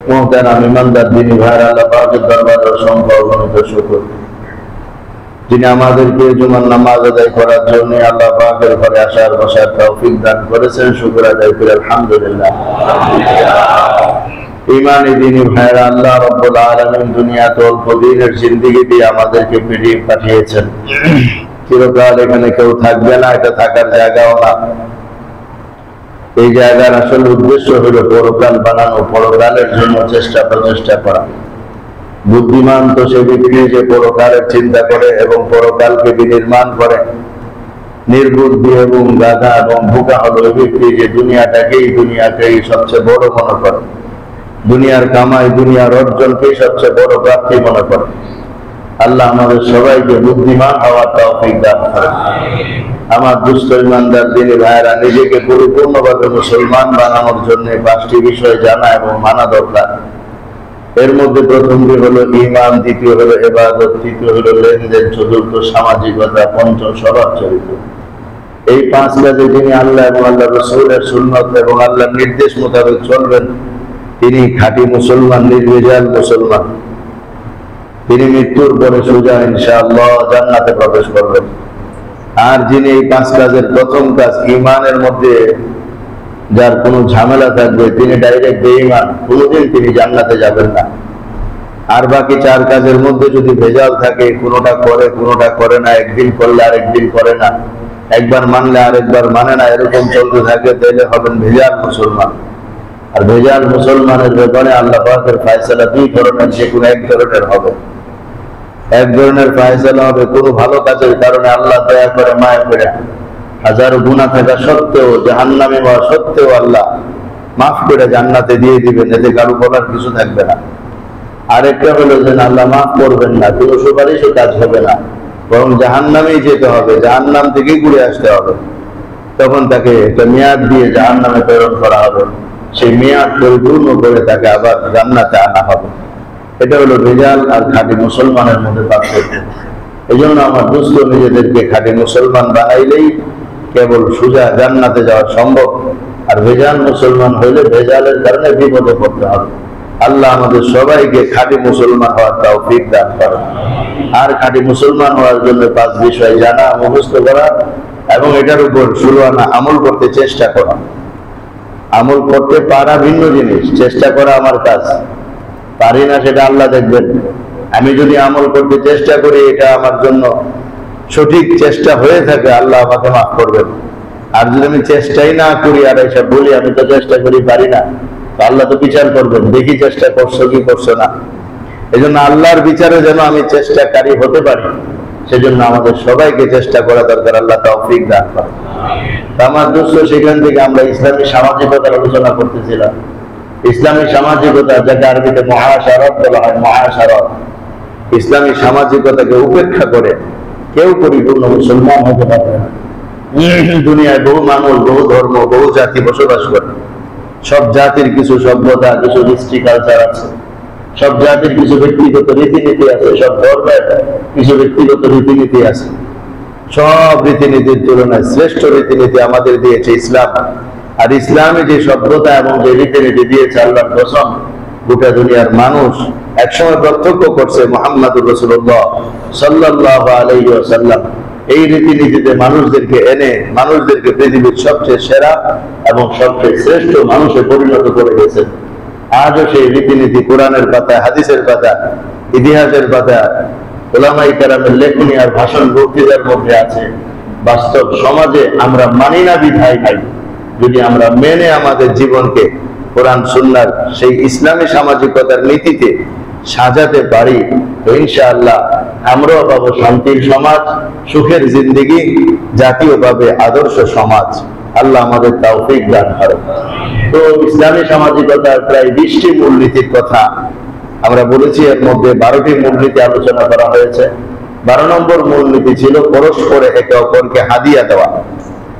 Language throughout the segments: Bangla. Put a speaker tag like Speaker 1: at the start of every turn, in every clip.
Speaker 1: মুহতারাম ইমানদার দিনী ভাইরা, আল্লাহ পাকের দরবারে অসংখ্য অগণিত শুকর, যিনি আমাদেরকে জুমার নামাজ আদায় করার জন্য আল্লাহ পাকের ঘরে আসার বসার তৌফিক দান করেছেন। শুকর আদায় করে আলহামদুলিল্লাহ। ইমানি দিনী ভাইরা, আল্লাহ রাব্বুল আলামিন দুনিয়াতে অল্প দিনের জিন্দেগি দিয়ে আমাদেরকে পৃথিবী পাঠিয়েছেন। চিরকাল এখানে কেউ থাকবে না, এটা থাকার জায়গাও না। এই জায়গার আসল উদ্দেশ্য হলো পরকাল বানানো, পরকালের জন্য চেষ্টা প্রচেষ্টা করা। বুদ্ধিমান তো সে ব্যক্তি যে পরকালের চিন্তা করে এবং পরকালকে বিনির্মাণ করে। নির্বুদ্ধি এবং গাধা এবং বোকা হলো ওই ব্যক্তি যে দুনিয়াকেই সবচেয়ে বড় মনে করে, দুনিয়ার কামাই, দুনিয়ার অর্জনকেই সবচেয়ে বড় প্রাপ্তি মনে করে। আল্লাহ আমাদের সবাইকে বুদ্ধিমান হওয়ার তৌফিক দান করেন। আমার দুস্থ ইমানদার দিনী ভাইয়েরা, নিজেকে পরিপূর্ণভাবে মুসলমান বানানোর জন্য 5টি বিষয় জানা এবং মানা দরকার। এর মধ্যে প্রথমটি হলো ঈমান, দ্বিতীয় হলো ইবাদত, তৃতীয় হলো লেনদেন, চতুর্থ সামাজিকতা, পঞ্চম স্বভাব চরিত্র। এই 5 কাজে যিনি আল্লাহ এবং আল্লাহ রাসূলের সুন্নাত এবং আল্লাহর নির্দেশ মোতাবেক চলবেন, তিনি খাঁটি মুসলমান, নির্ভেজাল মুসলমান। তিনি মৃত্যুর পরে সোজা ইনশাআল্লাহ জান্নাতে প্রবেশ করবেন। আর যিনি এই 5 কাজের প্রথম কাজ ঈমানের মধ্যে যার কোনো ঝামেলা থাকবে, তিনি ডাইরেক্ট বেঈমান, কোনোদিন তিনি জান্নাতে যাবেন না। আর বাকি 4 কাজের মধ্যে যদি ভেজাল থাকে, কোনোটা করে না, একদিন করলে আরেকদিন করে না, একবার মানলে আরেকবার মানে না, এরকম চলতে থাকে, তাহলে হবেন ভেজাল মুসলমান। আর ভেজাল মুসলমানের ব্যাপারে আল্লাহ পাকের ফয়সালা 2 ধরনের, যে কোনো এক ধরনের হবে। এক ধরনের ফয়সালা হবে কোনো ভালো কাজের কারণে আল্লাহ দয়া করে, মায়া করে, হাজারো গুনাহ থাকা সত্ত্বেও, জাহান্নামে হওয়া সত্ত্বেও আল্লাহ মাফ করে জান্নাতে দিয়ে দিবেন, এতে কারো বলার কিছু থাকবে না। আরেকটা হলো যে আল্লাহ মাফ করবেন না, কোনো সুপারিশও কাজ হবে না, বরং জাহান্নামেই যেতে হবে, জাহান্নাম থেকেই ঘুরে আসতে হবে। তখন তাকে একটা মেয়াদ দিয়ে জাহান্নামে প্রেরণ করা হবে, সেই মেয়াদ পরিপূর্ণ করে তাকে আবার জান্নাতে আনা হবে। এটা হলো ভেজাল আর খাঁটি মুসলমানের মধ্যে পার্থক্য। এই জন্য আমার দুস্থ নিজেদেরকে খাঁটি মুসলমান বানাইলেই কেবল সোজা জান্নাতে যাওয়া সম্ভব। আর ভেজাল মুসলমান হইলে ভেজালের কারণে বিপদে পড়তে হবে। আল্লাহ আমাদের সবাইকে খাঁটি মুসলমান হওয়ার তৌফিক দান করেন। আর খাঁটি মুসলমান হওয়ার জন্য 5 বিষয় জানা, মুখস্থ করা এবং এটার উপর 16 আনা আমল করতে চেষ্টা করা। আমল করতে পারা ভিন্ন জিনিস, চেষ্টা করা আমার কাজ। পারি না সেটা আল্লাহ দেখবেন। আমি যদি আমল করতে চেষ্টা করি, এটা আমার জন্য সঠিক চেষ্টা হয়ে থাকে, আল্লাহ আমাকে মাফ করবেন। আর যদি আমি চেষ্টাই না করি আর এসব বলি আমি তো চেষ্টা করি, পারি না, আল্লাহ তো বিচার করবেন, দেখি চেষ্টা করছো কি করছো না। এই জন্য আল্লাহর বিচারে যেন আমি চেষ্টাকারী হতে পারি, সেজন্য আমাদের সবাইকে চেষ্টা করা দরকার। আল্লাহ তৌফিক দান করেন। আমার দোস্ত, সেখান থেকে আমরা ইসলামী সামাজিকতার আলোচনা করতেছিলাম। ইসলামী সামাজিকতা, যাকে আরবিতে মুআশারাত বলা হয়, মুআশারাত, ইসলামী সামাজিকতাকে উপেক্ষা করে কেউ পরিপূর্ণ মুসলমান হতে পারবে না। দুনিয়ায় বহু মানুষ, বহু ধর্ম, বহু জাতি বসবাস করে। সব জাতির কিছু সভ্যতা, কিছু হিস্ট্রি, কালচার আছে। সব জাতির কিছু ব্যক্তিগত রীতিনীতি আছে, সব ধর্মের কিছু ব্যক্তিগত রীতিনীতি আছে। সব রীতিনীতির তুলনায় শ্রেষ্ঠ রীতিনীতি আমাদের দিয়েছে ইসলাম। আর ইসলামে যে সভ্যতা এবং যে রীতিনীতি দিয়েছে, আল্লাহর কসম, গোটা দুনিয়ার মানুষ একসময় প্রত্যক্ষ করছে মুহাম্মদুর রাসূলুল্লাহ সাল্লাল্লাহু আলাইহি ওয়াসাল্লাম এই রীতিনীতিতে মানুষদেরকে এনে মানুষদেরকে পৃথিবীর সবচেয়ে সেরা এবং সবচেয়ে শ্রেষ্ঠ মানুষে পরিণত করে গেছেন। আজও সেই রীতিনীতি কোরআনের পাতায়, হাদিসের পাতায়, ইতিহাসের পাতায়, উলামায়ে কেরামের লেখনী আর ভাষণ বক্তৃতার মধ্যে আছে। বাস্তব সমাজে আমরা মানি না বিধায় নাই। যদি আমরা মেনে আমাদের জীবনকে কোরআন সুন্নাহর সেই ইসলামী সামাজিকতার নীতিতে সাজাতে পারি, তো ইনশাআল্লাহ আমরাও পাবো শান্তির সমাজ, সুখের জিন্দেগি, জাতীয়ভাবে আদর্শ সমাজ। আল্লাহ আমাদের তৌফিক দান করেন। তো ইসলামী সামাজিকতার প্রায় 20টি মূলনীতির কথা আমরা বলেছি। এর মধ্যে 12টি মূলনীতি আলোচনা করা হয়েছে। 12 নম্বর মূলনীতি ছিল পরস্পরে একে অপরকে হাদিয়া দেওয়া।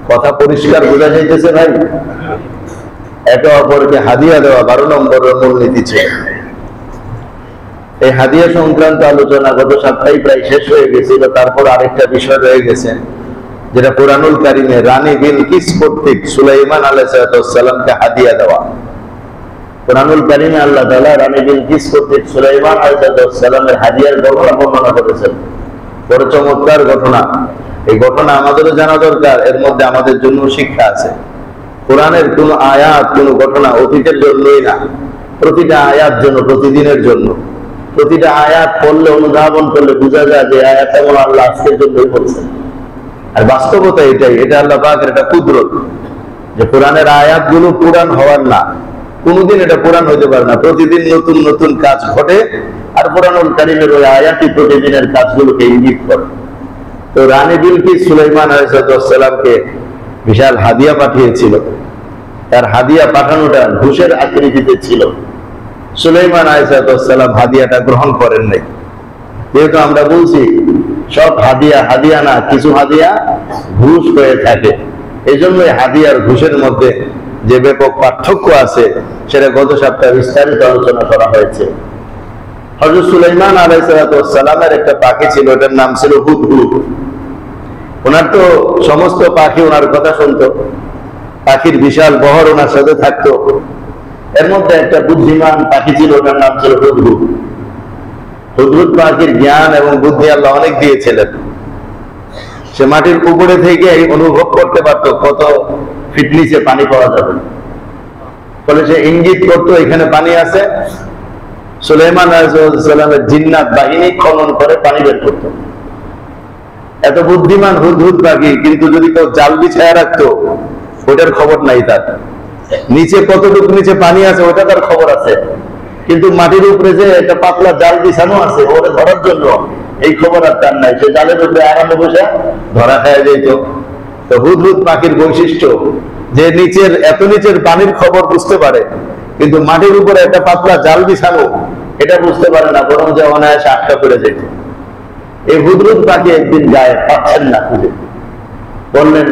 Speaker 1: কথা পরিষ্কার বোঝা যাইতেছে ভাই? একে অপরকে হাদিয়া দেওয়া 12 নম্বরের মূলনীতি ছিল। এই হাদিয়া সংক্রান্ত আলোচনা গত সপ্তাহে প্রায় শেষ হয়ে গেছিল। তারপর আরেকটা বিষয় রয়ে গেছে, যেটা কুরআনুল কারীমে রানী বিলকিস কর্তৃক সুলাইমান আলাইহিস সালামকে হাদিয়া দেওয়া। কুরআনুল কারীমে আল্লাহ তাআলা রানী বিলকিস কর্তৃক সুলাইমান আলাইহিস সালামের হাদিয়ার ঘটনা বর্ণনা করেছেন। বড় চমৎকার ঘটনা। এই ঘটনা আমাদেরও জানা দরকার, এর মধ্যে আমাদের জন্য শিক্ষা আছে। কোরআনের কোন আয়াত, কোন ঘটনা অতীতের জন্যই না, প্রতিটা আয়াত জন্য, প্রতিদিনের জন্য। প্রতিটা আয়াত পড়লে, অনুধাবন করলে বোঝা যায় যে আয়াত এমন আল্লাহ আজকের জন্যই বলছেন। আর বাস্তবতা এটাই, এটা আল্লাহ পাকের একটা কুদরত যে কোরআনের আয়াতগুলো পুরাণ হওয়ার না, কোনোদিন এটা পুরাণ হইতে পারে না। প্রতিদিন নতুন নতুন কাজ ঘটে, আর কুরআনুল কারীমের ওই আয়াতই প্রতিদিনের কাজগুলোকে ইঙ্গিত করে। তো রানী বিলকিস সুলাইমান আলাইহিস সালামকে বিশাল হাদিয়া পাঠিয়েছিল। তার হাদিয়া পাঠানোটা ঘুষের আকৃতিতে ছিল। সুলাইমান আলাইহিস সালাম হাদিয়াটা গ্রহণ করেন নাই। যেহেতু আমরা বলছি সব হাদিয়া হাদিয়া না, কিছু হাদিয়া ঘুষ হয়ে থাকে। এই জন্যই হাদিয়ার ঘুষের মধ্যে যে ব্যাপক পার্থক্য আছে সেটা গত সপ্তাহে বিস্তারিত আলোচনা করা হয়েছে। হযরত সুলাইমান আলাইহিস সালামের একটা পাখি ছিল, ওটার নাম ছিল হুদহুদ। ওনার তো সমস্ত পাখি ওনার কথা শুনতো, পাখির বিশাল বহর ওনার সাথে থাকতো। এর মধ্যে একটা বুদ্ধিমান পাখি ছিল, ওটার নাম ছিল হুদহুদ। হুদহুদ পাখির জ্ঞান এবং বুদ্ধি আল্লাহ অনেক দিয়েছিলেন। সে মাটির উপরে থেকে অনুভব করতে পারত কত ফিট নিচে পানি পাওয়া যাবে, ফলে সে ইঙ্গিত করতো এখানে পানি আছে। সুলাইমান আলাইহিস সালামের জিন্নাত বাহিনী খনন করে পানি বের করত। এত বুদ্ধিমান হুদহুদ পাখি, কিন্তু যদি কেউ জাল বিছায়া রাখতো ওটার খবর নাই তার। নিচে কতটুকু নিচে পানি আছে ওটা তার খবর আছে, কিন্তু মাটির উপরে যে একটা পাতলা জাল বিছানো আছে ওটা ধরার জন্য এই খবর আর তার নাই। সে জালের উপরে আরামে বসে ধরা খায় যেত। তো হুদহুদ পাখির বৈশিষ্ট্য যে নিচের এত নিচের পানির খবর বুঝতে পারে, কিন্তু মাটির উপরে একটা পাতলা জাল বিছানো এটা বুঝতে পারে না, বরং যে অনায়াসে আটকা পড়ে যেত। এই হুদহুদ পাখি একদিন গায়ে পাচ্ছেন না, খুঁজে বললেন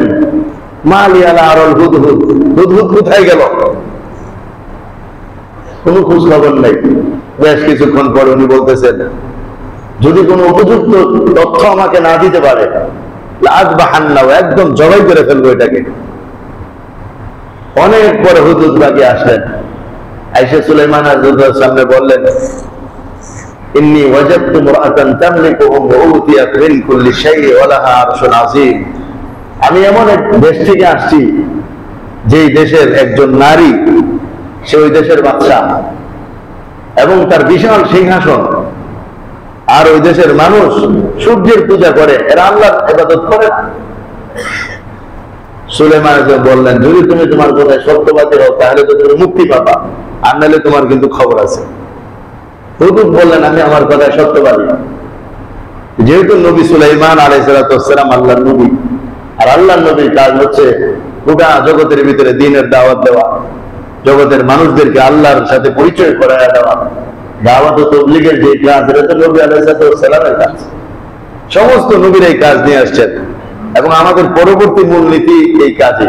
Speaker 1: মা লিয়া লা আরাল হুদহুদ, হুদহুদ কোথায় গেল? কোনো খোঁজ খবর নেই। বেশ কিছুক্ষণ পরে উনি বলতেছেন, যদি কোনো উপযুক্ত তথ্য আমাকে না দিতে পারে লাযবাহান্নাহু, একদম জবাই করে ফেলবো এটাকে। অনেক পরে হুদহুদ পাখি আসলেন, আয়েশা সুলাইমান আলাইহিস সামনে বললেন ইন্নী ওয়াজাদতু ইমরাআতান তামলিকুহুম ওয়া উতিয়াত মিন কুল্লি শাইইন ওয়া লাহা আরশুন আযীম। আমি এমন এক দেশ থেকে আসছি যেই দেশের একজন নারী, সে ওই দেশের বাদশা এবং তার বিশাল সিংহাসন, আর ওই দেশের মানুষ সূর্যের পূজা করে, এরা আল্লাহর ইবাদত করে না। সুলাইমান বললেন যদি তুমি তোমার কথায় সত্যবাদী হও তাহলে তো তুমি মুক্তি পাবা, আর নাহলে তোমার কিন্তু খবর আছে। হুদহুদ বললেন আমি আমার কথায় সত্যবাদী। যেহেতু নবী সুলাইমান আলাইহিস সালাম আল্লাহর নবী, আর আল্লাহর নবীর কাজ হচ্ছে গোটা জগতের ভিতরে দ্বীনের দাওয়াত দেওয়া, জগতের মানুষদেরকে আল্লাহর সাথে পরিচয় করায় দেওয়া, দাওয়াত ও তাবলীগের যে কাজ, এটা তো নবী আলাইহিস সালামের কাজ। সমস্ত নবীর এই কাজ নিয়ে আসছেন, এবং আমাদের পরবর্তী মূলনীতি এই কাজে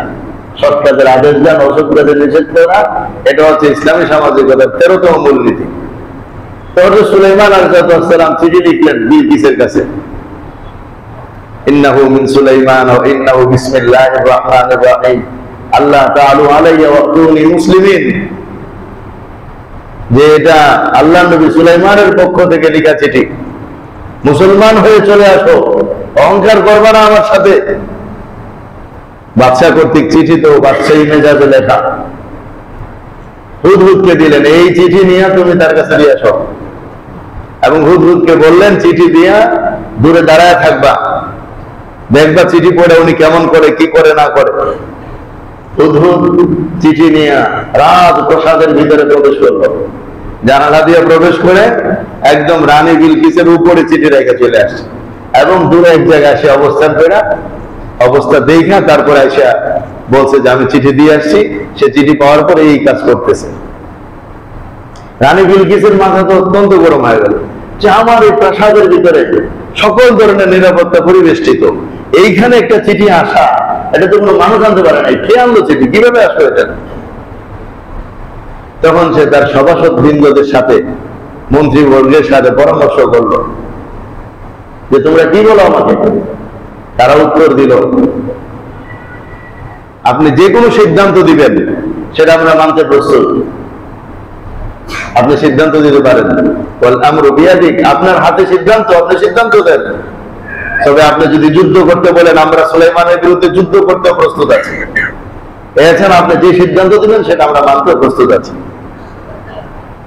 Speaker 1: সৎ কাজের আদেশ দেন, অসৎ কাজের নিষেধ করা, এটা হচ্ছে ইসলামী সামাজিকতার 13তম মূলনীতি। তো হযরত সুলাইমান আলাইহিস সালাম চিঠি লিখলেন বিলকিসের কাছে, ইন্নাহু মিন সুলাইমান ওয়া ইন্নাহু বিসমিল্লাহির রাহমানির রাহিম আল্লাহ তাআলু আলাইয়া ওয়াতুনি মুসলিমিন। যে এটা আল্লাহর নবী সুলাইমানের পক্ষ থেকে লেখা চিঠি, মুসলমান হয়ে চলে আসো, অহংকার করবে না আমার সাথে। বাদশা কর্তৃক চিঠি তো বাদশাহী মেজাজে লেখা। হুদহুদকে দিলেন এই চিঠি নিয়ে তুমি তার কাছে দিয়ে আসো, এবং হুদহুদকে বললেন চিঠি দিয়া দূরে দাঁড়ায় থাকবা, দেখবা চিঠি পড়ে উনি কেমন করে, কি করে না করে। হুদহুদ চিঠি নিয়ে রাজ প্রাসাদের ভিতরে প্রবেশ করলো, জানালা দিয়ে প্রবেশ করে একদম রানী বিলকিসের উপরে চিঠি রেখে চলে আসছে, এবং দূরে এক জায়গায় এসে অবস্থান করে অবস্থা দেখা তারপরে এসে বলছে যে আমি চিঠি দিয়ে আসছি। সে চিঠি পাওয়ার পরে এই কাজ করতেছে। রানী বিলকিসের মাথা তো অত্যন্ত গরম হয়ে গেল যে আমার এই প্রাসাদের ভিতরে সকল ধরনের নিরাপত্তা পরিবেষ্টিত, এইখানে একটা চিঠি আসা, এটা তো কোনো মানুষ আনতে পারে নাই, কে আনলো চিঠি, কিভাবে আসলো এটা? তখন সে তার সভাসদ বৃন্দদের সাথে, মন্ত্রীবর্গের সাথে পরামর্শ করলো যে তোমরা কি বলো আমাকে। তারা উত্তর দিল আপনি যে কোনো সিদ্ধান্ত দিবেন সেটা আমরা মানতে প্রস্তুত, আপনি সিদ্ধান্ত দিতে পারেন, ওয়াল আমরু বিয়াদিক, আপনার হাতে সিদ্ধান্ত, আপনি সিদ্ধান্ত দেন। তবে আপনি যদি যুদ্ধ করতে বলেন, আমরা সুলাইমানের বিরুদ্ধে যুদ্ধ করতে প্রস্তুত আছি। এছাড়া আপনি যে সিদ্ধান্ত দিবেন সেটা আমরা মানতে প্রস্তুত আছি।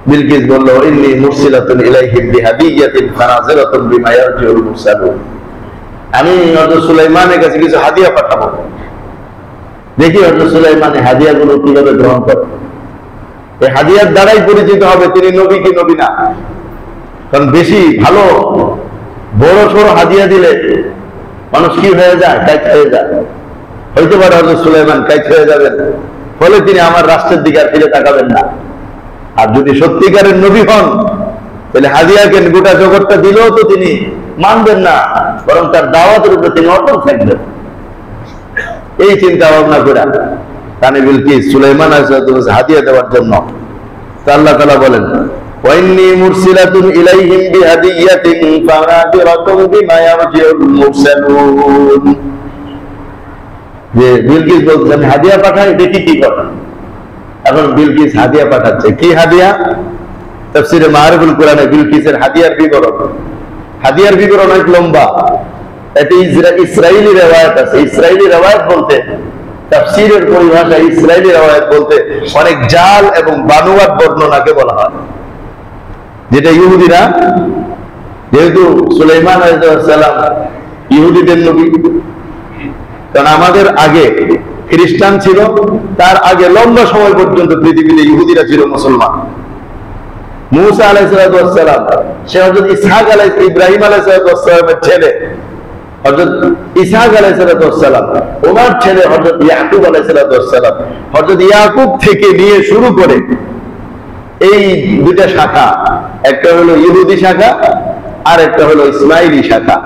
Speaker 1: বিলকিস বলল, ইন্নী মুরসিলাতুন ইলাইহিম বিহাদিয়াতিন ফানাজিরাতুন বিমা ইয়ারজিউল মুরসালুন, আমি হযরত সুলাইমানের কাছে কিছু হাদিয়া পাঠাবো, দেখি হযরত সুলাইমান এই হাদিয়াগুলো কিভাবে গ্রহণ করে। এই হাদিয়ার দ্বারাই পরিচিত হবে তিনি নবী কি নবী না। কারণ বেশি ভালো বড় সড় হাদিয়া দিলে মানুষ কি হয়ে যায়, কাইত হয়ে যায়। হইতে পারে হযরত সুলাইমান কাইত হয়ে যাবেন, ফলে তিনি আমার রাষ্ট্রের দিকে আর ফিরে তাকাবেন না। আর যদি সত্যিকারের নবী হন, তাহলে হাদিয়াকে গোটা জগৎটা দিলেও তো তিনি মানবেন না, বরং তার দাওয়াতের উপরে তিনি অটল থাকবেন। এই চিন্তা ভাবনা করে রানী বিলকিস সুলাইমান আলাইহিস হাদিয়া দেওয়ার জন্য আল্লাহ তাআলা বলেন, ওয়াইন্নী মুরসিলাতুন ইলাইহিম বিহাদিয়াতিন ফানাদিরাতুন বিমা ইয়ারজিউল মুরসালুন, যে বিলকিস বলছেন হাদিয়া পাঠাই, দেখি কি করে। এখন বিলকিস হাদিয়া পাঠাচ্ছে। কি হাদিয়া? তাফসীরে মাআরিফুল কোরআনে বিলকিসের হাদিয়ার বিবরণ, হাদিয়ার বিবরণ অনেক লম্বা। এটি ইসরাইলি রিওয়ায়াত আছে। ইসরাইলি রিওয়ায়াত বলতে, তাফসীরের পরিভাষায় ইসরাইলি রিওয়ায়াত বলতে অনেক জাল এবং বানোয়াট বর্ণনাকে বলা হয়, যেটা ইহুদিরা, যেহেতু সুলাইমান আলাইহিস সালাম ইহুদিদের নবী, কারণ আমাদের আগে খ্রিস্টান ছিল, তার আগে লম্বা সময় পর্যন্ত পৃথিবীতে ইহুদিরা ছিল মুসলমান। মুসা আলাইহিস সালাম, সে হযরত ইসহাক ইব্রাহিম আলাইহিস সালামের ছেলে, হযরত ইসহাক আলাইহিস সালাম ওনার ছেলে হযরত ইয়াকুব আলাইহিস সালাম, হযরত ইয়াকুব থেকে নিয়ে শুরু করে এই দুইটা শাখা, একটা হলো ইহুদি শাখা আর একটা হলো ইসমাইলি শাখা।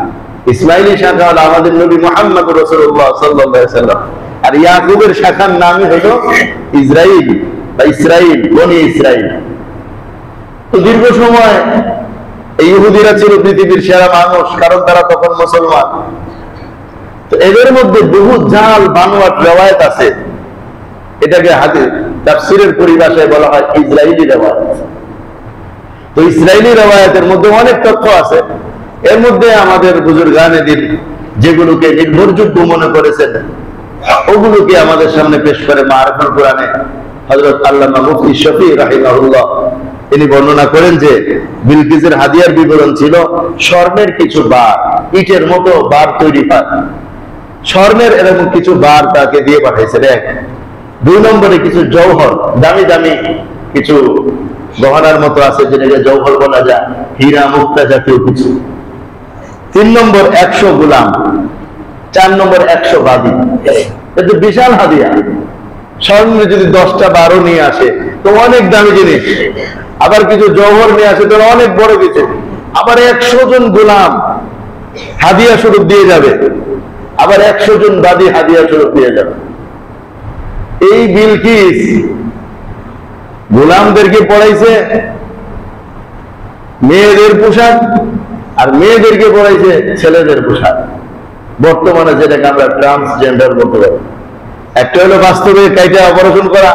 Speaker 1: ইসমাইলি শাখা হলো আমাদের নবী মুহাম্মদ রাসূলুল্লাহ সাল্লাল্লাহু আলাইহি ওয়াসাল্লাম, আর ইয়াকুবের শাখার নামই হলো ইসরাইল বা ইসরাইল, বনি ইসরাইল। তো দীর্ঘ সময় এই ইহুদিরা ছিল পৃথিবীর সেরা মানুষ, কারণ তারা তখন মুসলমান। তো এদের মধ্যে বহু জাল বানোয়াট রিওয়ায়াত আছে, এটাকে হাদিস তাফসীরের পরিভাষায় বলা হয় ইসরাইলি রিওয়ায়াত। তো ইসরাইলি রিওয়ায়াতের মধ্যে অনেক তথ্য আছে, এর মধ্যে আমাদের বুজুর্গানে দিন যেগুলোকে নির্ভরযোগ্য মনে করেছেন ওগুলোকে আমাদের সামনে পেশ করে মাআরিফুল কোরআনে হযরত আল্লামা মুফতি শফি রাহিমাহুল্লাহ তিনি বর্ণনা করেন যে বিলকিসের হাদিয়ার বিবরণ ছিল স্বর্ণের কিছু বার, ইটের মতো বার তৈরি হয়, স্বর্ণের এরকম কিছু বার তাকে দিয়ে পাঠাইছে। এক, দুই নম্বরে কিছু জওহর, দামি দামি কিছু গহনার মতো আছে যেটাকে জওহর বলা যায়, হীরা মুক্তা জাতীয় কিছু। তিন নম্বর 100 গোলাম, 4 নম্বর 100 বাদী। এটা বিশাল হাদিয়া। স্বর্ণ যদি 10টা 12 নিয়ে আসে তো অনেক দামি জিনিস, আবার কিছু জওহর নিয়ে আসে তো অনেক বড় কিছু, আবার 100 জন গোলাম হাদিয়া স্বরূপ দিয়ে যাবে, আবার 100 জন বাদী হাদিয়া স্বরূপ দিয়ে যাবে। এই বিলকিস গোলামদেরকে পড়াইছে মেয়েদের পোশাক, আর মেয়েদেরকে পড়াইছে ছেলেদের পোশাক। বর্তমানে যেটাকে আমরা ট্রান্সজেন্ডার বলতে পারি। একটা হলো বাস্তবে কাইটা অপারেশন করা,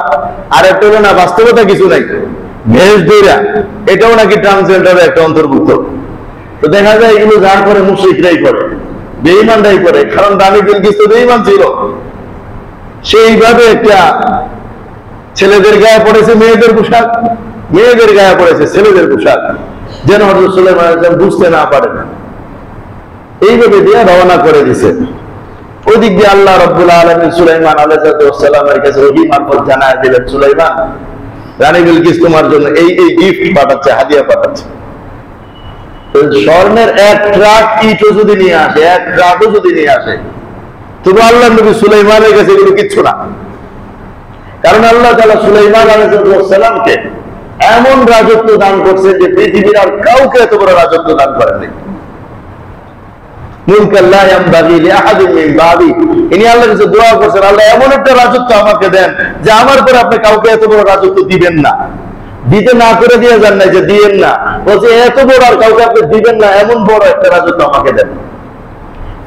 Speaker 1: আর একটা হলো না বাস্তবতা কিছু নাই, ভেষ দইরা, এটাও নাকি ট্রান্সজেন্ডারের একটা অন্তর্ভুক্ত। তো দেখা যায় এগুলো যার করে মুশরিকরাই করে, বেঈমানরাই করে, কারণ রানী বিলকিস তো বেঈমান ছিল। সেইভাবে একটা ছেলেদের গায়ে পড়েছে মেয়েদের পোশাক, মেয়েদের গায়ে পড়েছে ছেলেদের পোশাক, যেন হযরত সুলাইমান আলাইহিস সালাম বুঝতে না পারেন। এইভাবে দিয়ে রওনা করে দিছে। ওই দিক দিয়ে আল্লাহ রাব্বুল আলামিন সুলাইমান আলাইহিস সালামের কাছে ওহী মারফত জানায় দিলেন, সুলাইমান, রানী বিলকিস তোমার জন্য এই এই গিফট পাঠাচ্ছে, হাদিয়া পাঠাচ্ছে। স্বর্ণের 1 ট্রাক ইটও যদি নিয়ে আসে, 1 ট্রাকও যদি নিয়ে আসে, তবু আল্লাহ নবী সুলাইমানের কাছে এগুলো কিচ্ছু না। কারণ আল্লাহ তাআলা সুলাইমান আলাইহিস সালামকে এমন রাজত্ব দান করছেন যে পৃথিবীর আর কাউকে এত বড় রাজত্ব দান করেননি। মুলকান লা ইয়ানবাগি লিআহাদিন মিন বাদি, ইনি আল্লাহর কাছে দোয়া করছেন, আল্লাহ এমন একটা রাজত্ব আমাকে দেন যে আমার পরে আপনি কাউকে এত বড় রাজত্ব দিবেন না। দিতে না করে দিয়ে যান না যে দিবেন না, বলছে এত বড় আর কাউকে আপনি দিবেন না, এমন বড় একটা রাজত্ব আমাকে দেন।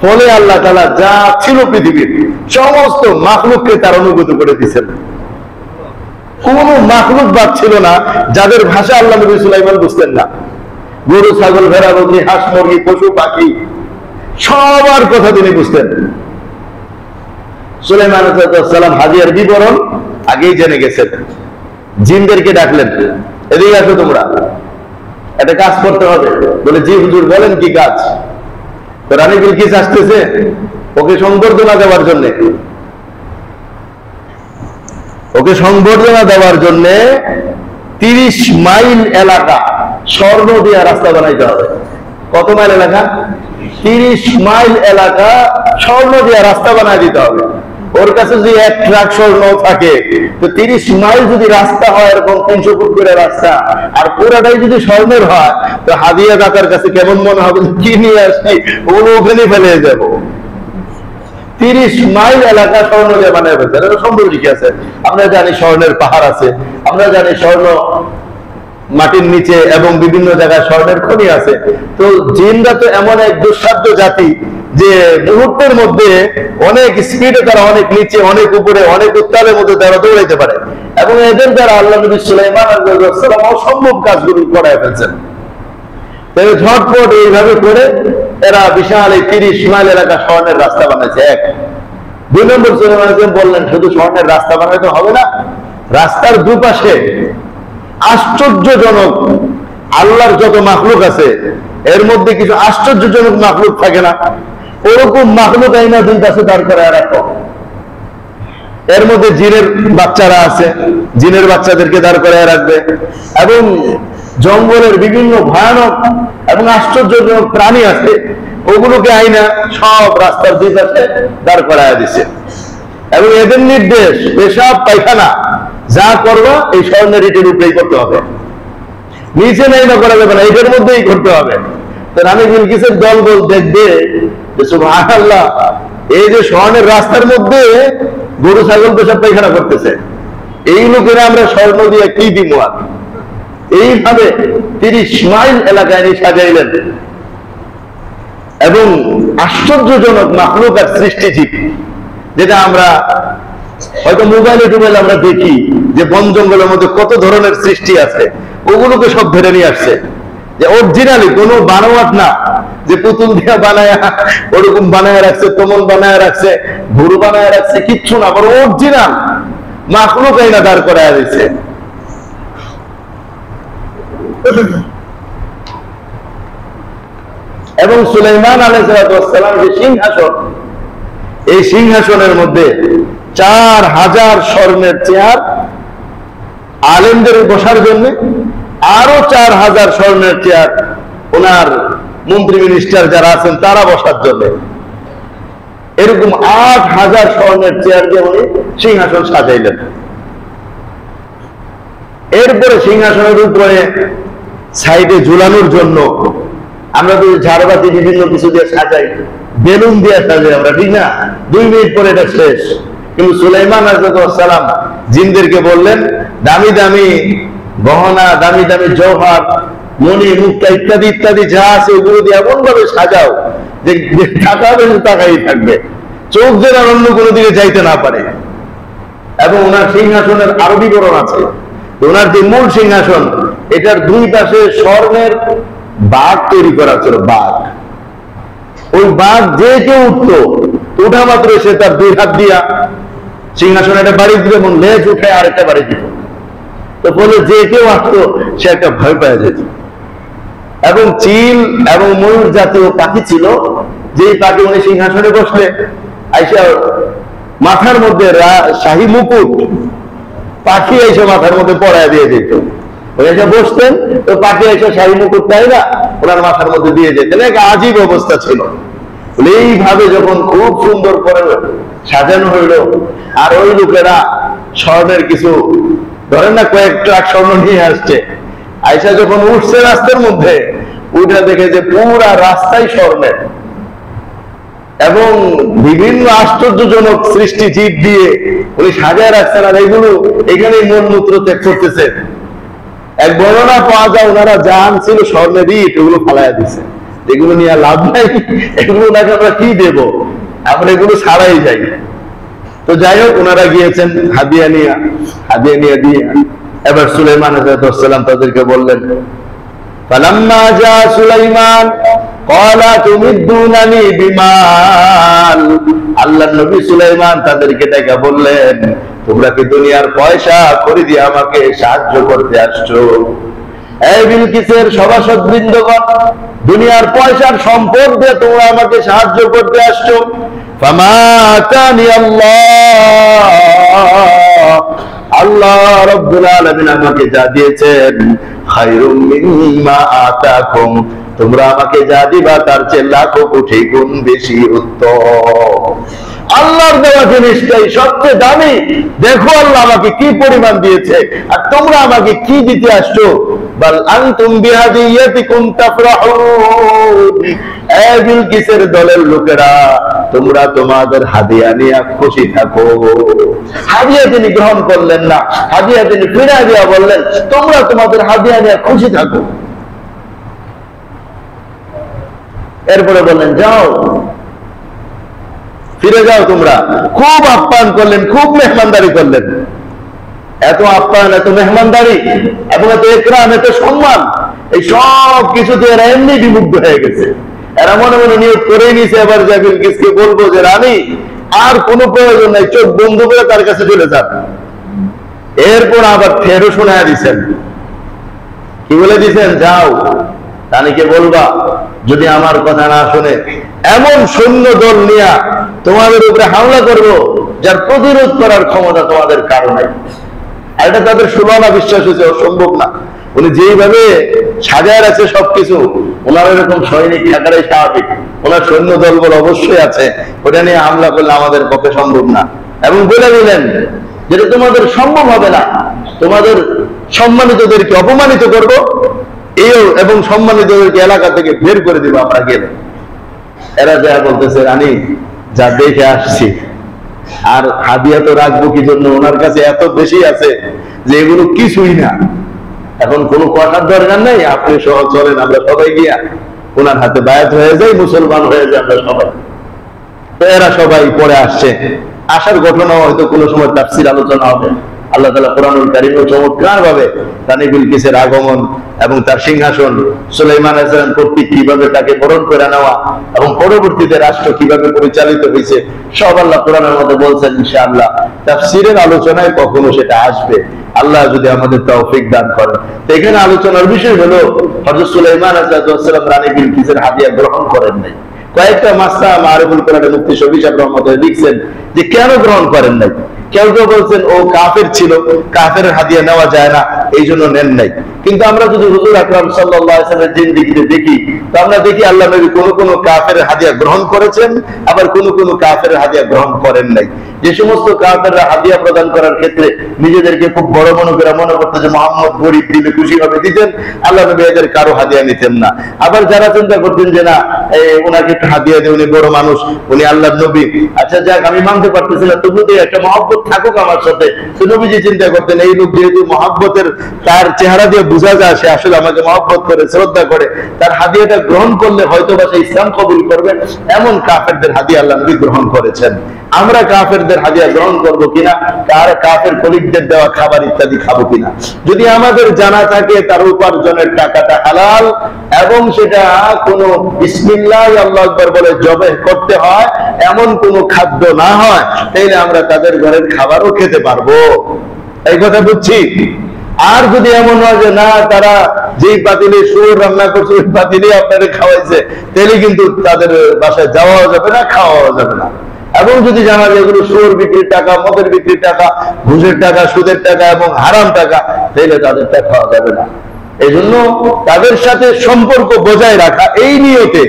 Speaker 1: ফলে আল্লাহ তাআলা যা ছিল পৃথিবীর সমস্ত মাখলুককে তার অনুভূত করে দিয়েছেন। কোন মাখলুক বাদ ছিল না যাদের ভাষা আল্লাহ নবী সুলাইমান বুঝতেন না। গরু, ছাগল, ভেড়া, বকরি, হাঁস, মুরগি, পশু পাখি সবার কথা তিনি বুঝতেন। সুলাইমান আলাইহিস সালাম হাদিয়ার বিবরণ আগেই জেনে গেছেন। জিনদেরকে ডাকলেন, এদিকে আসো তোমরা, একটা কাজ করতে হবে। বলে, জি হুজুর বলেন কি কাজ? রানী বিলকিস আসতেছে, ওকে সংবর্ধনা দেওয়ার জন্য, ওকে সংবর্ধনা দেওয়ার জন্য 30 মাইল এলাকা স্বর্ণ দিয়ে রাস্তা বানাইতে হবে। কত মাইল এলাকা? 30 মাইল এলাকা স্বর্ণ দিয়ে রাস্তা বানাই দিতে হবে। ওর কাছে যদি 1 ট্রাক স্বর্ণ থাকে, তো 30 মাইল যদি রাস্তা হয়, এরকম 300 ফুট করে রাস্তা, আর পুরাটাই যদি স্বর্ণের হয়, তো হাদিয়া দাতার কাছে কেমন মনে হবে, কি নিয়ে আসছি, ওগুলো ওখানে ফেলে যাবো। 30 মাইল এলাকা স্বর্ণ দিয়ে বানায় ফেলছে। এটা সম্ভব কি আছে? আমরা জানি স্বর্ণের পাহাড় আছে, আমরা জানি স্বর্ণ মাটির নিচে এবং বিভিন্ন জায়গায় স্বর্ণের খনি আছে। তো জিনরা তো এমন এক দুঃসাধ্য জাতি যে মুহূর্তের মধ্যে অনেক স্পিডে তারা অনেক নিচে, অনেক উপরে, অনেক উত্তালের মধ্যে তারা দৌড়াইতে পারে, এবং এদের দ্বারা আল্লাহ নবী সুলাইমান আলাইহিস সালাম অসম্ভব কাজগুলো করায় ফেলছেন। ঝটপট এইভাবে করে এরা বিশাল এই 30 মাইল এলাকা স্বর্ণের রাস্তা বানাইছে। 1 2 নম্বর সুলাইমান আলাইহিস বললেন, শুধু স্বর্ণের রাস্তা বানাইতে হবে না, রাস্তার দুপাশে আশ্চর্যজনক আল্লাহর যত মাখলুক আছে, এর মধ্যে কিছু আশ্চর্যজনক মাখলুক থাকে না, ওরকম মাখলুক আইনা দুই পাশে দাঁড় করে রাখো। এর মধ্যে জিনের বাচ্চারা আছে, জিনের বাচ্চাদেরকে দাঁড় করে রাখবে, এবং জঙ্গলের বিভিন্ন ভয়ানক এবং আশ্চর্যজনক প্রাণী আছে, ওগুলোকে আইনা সব রাস্তার দুই পাশে দাঁড় করায় দিছে। এবং এদের নির্দেশ, পেশাব পায়খানা যা করবা এই স্বর্ণের ইটের উপরেই করতে হবে, নিচে নাই না করা যাবে না, এটার মধ্যেই করতে হবে। তো রানী বিলকিসের দল দেখবে যে সুবহানাল্লাহ, এই যে স্বর্ণের রাস্তার মধ্যে গরু ছাগল পেশাব পায়খানা করতেছে, এই লোকেরা আমরা স্বর্ণ দিয়ে কি দিব? এইভাবে 30 মাইল এলাকায় সাজাইলেন, এবং আশ্চর্যজনক মাখলুক আর সৃষ্টিজীব, যেটা আমরা হয়তো মোবাইলে টোবাইলে আমরা দেখি যে বন জঙ্গলের মধ্যে কত ধরনের সৃষ্টি আছে, ওগুলোকে সব ধরে নিয়ে আসছে। যে অরিজিনালি কোনো বানোয়াট না, যে পুতুল দিয়ে বানায় ওরকম বানায় রাখছে, তোমল বানায় রাখছে, ভুরু বানায় রাখছে, কিচ্ছু না, বড় অরিজিনাল মাখলুক আইনা দাঁড় করায় দিচ্ছে। এবং সুলাইমান আলাইহিস সালাম যে সিংহাসন, এই সিংহাসনের মধ্যে 4000 স্বর্ণের চেয়ার আলেমদের বসার জন্য, আরো 4000 স্বর্ণের চেয়ার ওনার মন্ত্রী মিনিস্টার যারা আছেন তারা বসার জন্য, এরকম 8000 স্বর্ণের চেয়ার দিয়ে উনি সিংহাসন সাজাইলেন। এরপরে সিংহাসনের উপরে সাইডে ঝুলানোর জন্য আমরা তো ঝাড়বাতি বিভিন্ন কিছু দিয়ে সাজাই, বেলুন দিয়ে সাজাই আমরা, ঠিক না? 2 মিনিট পরে এটা শেষ। কিন্তু সুলাইমান আলাইহিস সালাম জিনদেরকে বললেন, দামি দামি গহনা, দামি দামি জওহর, মণি, মুক্তা ইত্যাদি ইত্যাদি যা আছে ওগুলো দিয়ে এমন ভাবে সাজাও যে তাকাবে, তাকাই থাকবে, চোখ যেন অন্য কোনো দিকে যাইতে না পারে। এবং ওনার সিংহাসনের আরো বিবরণ আছে। ওনার যে মূল সিংহাসন, এটার 2 পাশে স্বর্ণের বাঘ তৈরি করা ছিল, বাঘ। ওই বাঘ যে কেউ উঠতো, উঠা মাত্র সে তার 2 হাত দিয়া সিংহাসনে একটা বাড়ি দিত, এবং লেজ উঠে আরেকটা বাড়ি দিত। তো বলে যে কেউ আসতো সে একটা ভয় পেয়ে যেত। এবং চিল এবং ময়ূর জাতীয় পাখি ছিল, যেই পাখি উনি সিংহাসনে বসলে আইসা মাথার মধ্যে শাহী মুকুট পাখি এসে মাথার মধ্যে পড়ায় দিয়ে যেত। ওই এসে বসতেন, তো পাখি এসে শাহী মুকুট তাই না ওনার মাথার মধ্যে দিয়ে যেতেন। এক আজীব অবস্থা ছিল। এইভাবে যখন খুব সুন্দর করে সাজানো হইল, আর ওই লোকেরা স্বর্ণের কিছু ধরেন না কয়েক ট্রাক স্বর্ণ নিয়ে আসছে, আইসা যখন উঠছে রাস্তার মধ্যে, উঠে দেখে যে পুরা রাস্তায় স্বর্ণের, এবং বিভিন্ন আশ্চর্যজনক সৃষ্টি জীব দিয়ে উনি সাজায় রাখছেন। আর এগুলো এখানেই মন মূত্র ত্যাগ করতেছে। এক বর্ণনা পাওয়া যায়, ওনারা যা আনছিল স্বর্ণের ইট, ওগুলো ফালাইয়া দিছে, এগুলো নিয়ে লাভ নাই, এগুলো নাকি আমরা কি দেব, আমরা এগুলো ছাড়াই যাই। তো যাই হোক, ওনারা গিয়েছেন হাদিয়া নিয়ে দিয়ে এবার সুলাইমান আলাইহিস সালাম তাদেরকে বললেন, ফালাম্মা জা সুলাইমান ক্বালা তুমিদ্দুনানি বিমাল। আল্লাহর নবী সুলাইমান তাদেরকে ডেকে বললেন, তোমরা কি দুনিয়ার পয়সা করে দিয়ে আমাকে সাহায্য করতে আসছো? এই বিলকিসের সভাসদবৃন্দগণ, দুনিয়ার পয়সার সম্পদ দিয়ে তোমরা আমাকে সাহায্য করতে আসছো? ফামা আতানি আল্লাহ রাব্বুল আলামিন আমাকে যা দিয়েছেন, খায়রুম মিম্মা আতাকুম, তোমরা আমাকে যা দিবা তার চেয়ে লাখো কোটি গুণ বেশি উত্তম। আল্লাহর দেওয়া জিনিসটাই সবচেয়ে দামি। দেখো আল্লাহ আমাকে কি পরিমাণ দিয়েছে, আর তোমরা আমাকে কি দিতে আসছো। বাল আনতুম বিহাদিয়াতিকুম তাফরাহুন। এই বিলকিসের দলের লোকেরা, তোমরা তোমাদের হাদিয়া নিয়ে খুশি থাকো। হাদিয়া তিনি গ্রহণ করলেন না, হাদিয়া তিনি ফিরিয়ে দিয়া বললেন, তোমরা তোমাদের হাদিয়া নিয়ে খুশি থাকো। এরপরে বললেন, যাও ফিরে যাও তোমরা। খুব আপ্যায়ন করলেন, খুব মেহমানদারি করলেন। এত আপ্যায়ন, এত মেহমানদারি এবং এত একরাম, এত সম্মান, এই সব কিছুতে এরা এমনি বিমুগ্ধ হয়ে গেছে। এরা মনে মনে নিয়োগ করে নিয়েছে এবার যে বিলকিসকে বলবো যে রানী আর কোনো প্রয়োজন নাই, চোখ বন্ধ করে তার কাছে চলে যান। এরপর আবার ফেরও শোনায় দিচ্ছেন। কি বলে দিচ্ছেন? যাও রানীকে বলবা, যদি আমার কথা না শুনে এমন সৈন্য দল নিয়ে তোমাদের উপরে হামলা করবো যার প্রতিরোধ করার ক্ষমতা তোমাদের কারণে। আর এটা তাদের সুলনা বিশ্বাস হয়েছে, অসম্ভব না। উনি যেইভাবে সাজায় আছে সবকিছু, ওনার এরকম সৈনিক থাকাটাই স্বাভাবিক। ওনার সৈন্য দল বল অবশ্যই আছে, ওটা নিয়ে হামলা করলে আমাদের পক্ষে সম্ভব না। এবং বলে দিলেন যেটা তোমাদের সম্ভব হবে না, তোমাদের সম্মানিতদেরকে অপমানিত করবো এবং সম্মানিতদেরকে এলাকা থেকে বের করে দিব আমরা গেলে। এরা যা বলতেছে, রানী যা দেখে আসছি, আর হাদিয়া তো রাখবো কি জন্য, ওনার কাছে এত বেশি আছে যে এগুলো কিছুই না। এখন কোনো কথার দরকার নাই, আপনি সহ চলেন, আমরা সবাই গিয়া ওনার হাতে বায়াত হয়ে যাই, মুসলমান হয়ে যাই আমরা সবাই। তো এরা সবাই পরে আসছে। আসার ঘটনা হয়তো কোনো সময় তাফসীর আলোচনা হবে। আল্লাহ তাআলা কোরআনুল কারীমে চমৎকার ভাবে রানী বিলকিসের আগমন এবং তার সিংহাসন সুলাইমান আলাইহিস সালাম কর্তৃক কিভাবে তাকে বরণ করে নেওয়া এবং পরবর্তীতে রাষ্ট্র কিভাবে পরিচালিত হয়েছে সব আল্লাহ কোরআনের মধ্যে বলছেন। ইনশাআল্লাহ তাফসীরের আলোচনায় কখনো সেটা আসবে, আল্লাহ যদি আমাদের তৌফিক দান করেন। তো এখানে আলোচনার বিষয় হলো হযরত সুলাইমান আলাইহিস সালাম রানী বিলকিসের হাদিয়া গ্রহণ করেন নাই। কয়েকটা মাসলা মারুফুল কোরআনের মুফতি শফি সাহেব রহমাতুল্লাহ লিখছেন যে কেন গ্রহণ করেন নাই। কেউ কেউ বলছেন ও কাফের ছিল, কাফের হাদিয়া নেওয়া যায় না, এই জন্য নেন নাই। কিন্তু আমরা যদি হুজুর আকরাম সাল্লাল্লাহু আলাইহি ওয়াসাল্লামের জিন্দেগিতে দেখি, তো আমরা দেখি আল্লাহ নবী কোন কাফের হাদিয়া গ্রহণ করেছেন, আবার কোন কাফের হাদিয়া গ্রহণ করেন নাই। যে সমস্ত কাফেররা হাদিয়া প্রদান করার ক্ষেত্রে নিজেদেরকে খুব বড় মনে করে মনে করতে যে মোহাম্মদ গরিব দিলে খুশি হবে দিতেন, আল্লাহ নবী এদের কারো হাদিয়া নিতেন না। আবার যারা চিন্তা করতেন যে না ওনাকে একটু হাদিয়া দিয়ে, উনি বড় মানুষ, উনি আল্লাহর নবী, আচ্ছা যাক আমি মানতে পারতেছি না, তবু তো একটা মহব্বত থাকুক আমার সাথে। তো নবীজি চিন্তা করতেন এই লোক যেহেতু মহব্বতের তার চেহারা দিয়ে বোঝা যায় সে আসলে আমাকে মহব্বত করে, শ্রদ্ধা করে, তার হাদিয়াটা গ্রহণ করলে হয়তো বা সে ইসলাম কবুল করবেন। এমন কাফেরদের হাদিয়া আল্লাহ নবী গ্রহণ করেছেন। আমরা কাফেরদের হাদিয়া গ্রহণ করবো কিনা, কার কাফের কলিগদের দেওয়া খাবার ইত্যাদি খাবো কিনা, যদি আমাদের জানা থাকে তার উপার্জনের টাকাটা হালাল এবং সেটা কোনো বিসমিল্লাহ আল্লাহু আকবার বলে জবে করতে হয় এমন কোনো খাদ্য না হয়, তাইলে আমরা তাদের ঘরের খাবারও খেতে পারবো। এই কথা বুঝছি। আর যদি এমন হয় যে না তারা যেই পাতিলে শুয়োর রান্না করছে ওই পাতিলে আপনাদের খাওয়াইছে, তাহলে কিন্তু তাদের বাসায় যাওয়াও যাবে না, খাওয়াও যাবে না। এবং যদি জানা যায় এগুলো শুয়োর বিক্রির টাকা, মদের বিক্রির টাকা, ঘুষের টাকা, সুদের টাকা এবং হারাম টাকা, তাহলে তাদেরটা খাওয়া যাবে না। এই জন্য তাদের সাথে সম্পর্ক বজায় রাখা এই নিয়তে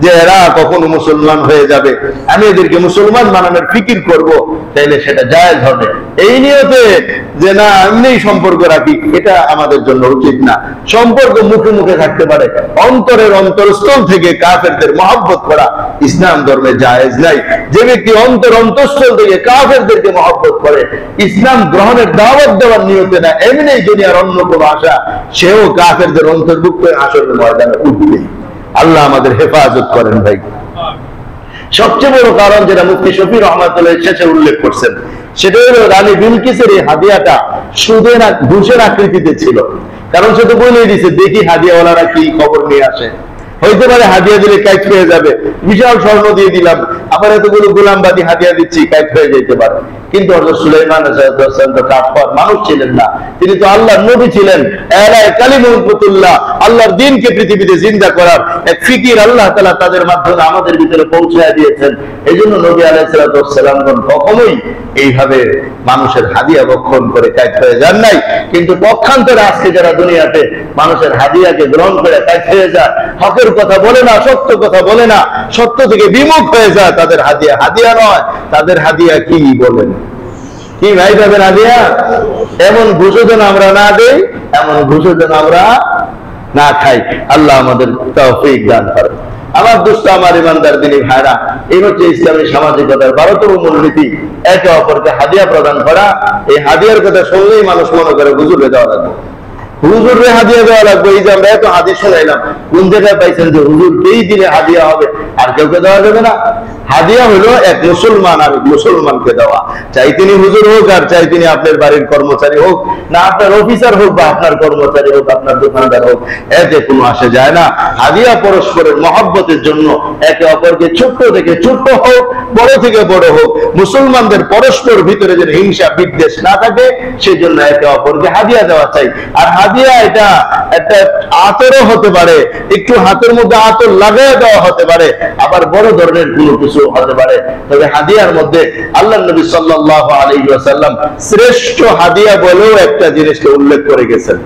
Speaker 1: যে এরা কখনো মুসলমান হয়ে যাবে, আমি এদেরকে মুসলমান বানানোর ফিকির করব, তাইলে সেটা জায়েজ হবে। এই নিয়তে যে না এমনি সম্পর্ক রাখি, এটা আমাদের জন্য উচিত না। সম্পর্ক মুখে মুখে থাকতে পারে, অন্তরের অন্তরস্থল থেকে কাফেরদের মহব্বত করা ইসলাম ধর্মে জায়েজ নাই। যে ব্যক্তি অন্তরস্থল থেকে কাফেরদেরকে মহব্বত করে, ইসলাম গ্রহণের দাওয়াত দেওয়ার নিয়তে না, এমনি দুনিয়ার অন্য কোনো আশা, সেও কাফেরদের অন্তর্ভুক্ত হয়ে আসরের ময়দানে উঠবে। আল্লাহ আমাদের হেফাজত করেন ভাই। সবচেয়ে বড় কারণ যেটা মুফতি শফি রহমাতুল্লাহ শেষে উল্লেখ করছেন, সেটা হলো রানী বিলকিসের এই হাদিয়াটা ঘুষের আকৃতিতে ছিল। কারণ সে তো বলেই দিছে, দেখি হাদিয়াওয়ালারা কি খবর নিয়ে আসে, হইতে পারে হাদিয়া দিলে কাইট হয়ে যাবে, বিশাল স্বর্ণ দিয়ে দিলাম, আবার এতগুলো গোলামবাদী হাদিয়া দিচ্ছি, কাইট হয়ে যেতে পারে। কিন্তু হযরত সুলাইমান তো কাফর মানুষ ছিলেন না, তিনি তো আল্লাহর নবী ছিলেন, কালিমুল্লাহ, আল্লাহর দ্বীনকে পৃথিবীতে জিন্দা করার এক ফিকির আল্লাহ তাআলা তাদের মাধ্যমে আমাদের ভিতরে পৌঁছায় দিয়েছেন। এইজন্য নবী আলাইহিস সালাম কখনোই এইভাবে মানুষের হাদিয়া বক্ষণ করে কাইট হয়ে যান নাই। কিন্তু পক্ষান্তরে আজকে যারা দুনিয়াতে মানুষের হাদিয়াকে গ্রহণ করে কাইট হয়ে যায়, হকের কথা বলে না, সত্য কথা বলে না, সত্য থেকে বিমুখ হয়ে যায়, তাদের হাদিয়া হাদিয়া নয়, তাদের হাদিয়া কি বলেন? কি ভাই তাদের হাদিয়া? এমন ঘুষোজন আমরা না দেই, এমন ঘুষোজন আমরা না খাই। আল্লাহ আমাদের তৌফিক দান করেন। আমার দোস্ত, আমার ইমানদার দিনী ভাইরা, এই হচ্ছে ইসলামী সামাজিকতার 12তম মূলনীতি, একে অপরকে হাদিয়া প্রদান করা। এই হাদিয়ার কথা শুনলেই মানুষ মনে করে হুজুরে দেওয়া লাগবে, হুজুরে হাদিয়া দেওয়া লাগবে। এই যে আমরা এত হাদিস শোনাইলাম, কোন জায়গায় পাইছেন যে হুজুরকেই দিলে হাদিয়া হবে, আর কেউকে দেওয়া যাবে না? হাদিয়া হলো এক মুসলমান আর মুসলমানকে দেওয়া, চাই তিনি হুজুর হোক, আর চাই তিনি আপনার বাড়ির কর্মচারী হোক, না আপনার অফিসার হোক, বা আপনার কর্মচারী হোক, আপনার দোকানদার হোক, এতে কোনো আসে যায় না। হাদিয়া পরস্পরের মহব্বতের জন্য, একে অপরকে ছোট্ট থেকে ছোট্ট হোক, বড় থেকে বড় হোক, মুসলমানদের পরস্পর ভিতরে যেন হিংসা বিদ্বেষ না থাকে, সেই জন্য একে অপরকে হাদিয়া দেওয়া চাই। আর হাদিয়া এটা একটা আতরও হতে পারে, একটু হাতের মধ্যে আতর লাগায় দেওয়া হতে পারে, আবার বড় ধরনের কোনো কিছু হতে পারে। তবে হাদিয়ার মধ্যে আল্লাহর নবী সাল্লাল্লাহু আলাইহি ওয়াসাল্লাম শ্রেষ্ঠ হাদিয়া বলেও একটা জিনিসকে উল্লেখ করে গেছেন।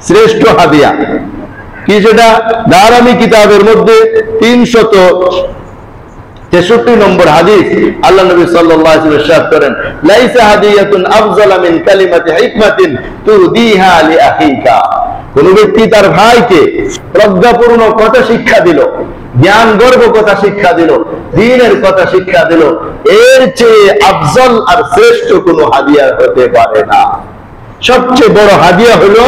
Speaker 1: শ্রেষ্ঠ হাদিয়া কি সেটা? দারামি কিতাবের মধ্যে 363 নম্বর হাদিস, আল্লাহ নবী সাল্লাল্লাহু আলাইহি ওয়াসাল্লাম ইরশাদ করেন, লাইসা হাদিয়াতুন আফজালা মিন কালিমাতি হিকমাতিন তুদিহা লিআখিকা। কোন ব্যক্তি তার ভাইকে প্রজ্ঞাপূর্ণ কথা শিক্ষা দিল, জ্ঞান গর্ব কথা শিক্ষা দিল, দ্বীনের কথা শিক্ষা দিল, এর চেয়ে আফজল আর শ্রেষ্ঠ কোনো হাদিয়া হতে পারে না। সবচেয়ে বড় হাদিয়া হলো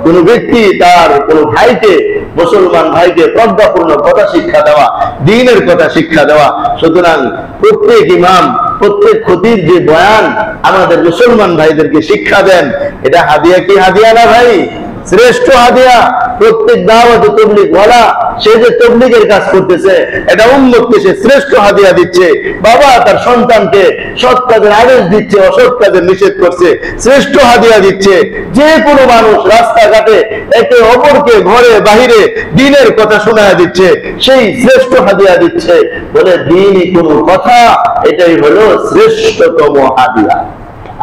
Speaker 1: কোন ব্যক্তি তার কোন ভাইকে, মুসলমান ভাইকে প্রজ্ঞাপূর্ণ কথা শিক্ষা দেওয়া, দ্বীনের কথা শিক্ষা দেওয়া। সুতরাং প্রত্যেক ইমাম, প্রত্যেক খতিব যে বয়ান আমাদের মুসলমান ভাইদেরকে শিক্ষা দেন, এটা হাদিয়া কি হাদিয়া না ভাই? শ্রেষ্ঠ হাদিয়া। প্রত্যেক দাওয়াত তাবলীগ ওয়ালা সে যে তাবলীগের কাজ করতেছে, এটা উম্মতকে সে শ্রেষ্ঠ হাদিয়া দিচ্ছে। বাবা তার সন্তানকে সৎ কাজের আদেশ দিচ্ছে, অসৎ কাজের নিষেধ করছে, শ্রেষ্ঠ হাদিয়া দিচ্ছে। যে কোনো মানুষ রাস্তাঘাটে একে অপরকে ঘরে বাহিরে দ্বীনের কথা শোনায় দিচ্ছে, সেই শ্রেষ্ঠ হাদিয়া দিচ্ছে। বলে দ্বীনই কোনো কথা, এটাই হলো শ্রেষ্ঠতম হাদিয়া।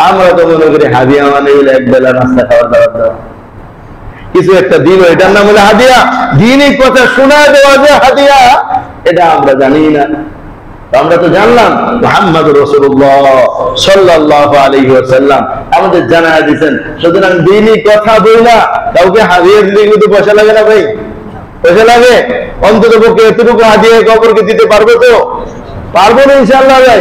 Speaker 1: আমরা তো মনে করি হাদিয়া মানে হলো এক বেলা নাস্তা খাওয়ার দাওয়াত দেওয়া, কিছু একটা দিন, এটার নাম হলো হাদিয়া। দ্বীনের কথা শোনা দেওয়া যে হাদিয়া, এটা আমরা জানি না। আমরা তো জানলাম মুহাম্মদুর রাসূলুল্লাহ সাল্লাল্লাহু আলাইহি ওয়াসাল্লাম আমাদের জানায় দিয়েছেন। সুতরাং দ্বীনি কথা বইলা কাউকে হাদিয়া দিলে কিন্তু পয়সা লাগে না ভাই? পয়সা লাগে? অন্তত পক্ষে এতটুকু হাদিয়া কবরকে দিতে পারবো তো? পারবো না ইনশাআল্লাহ ভাই।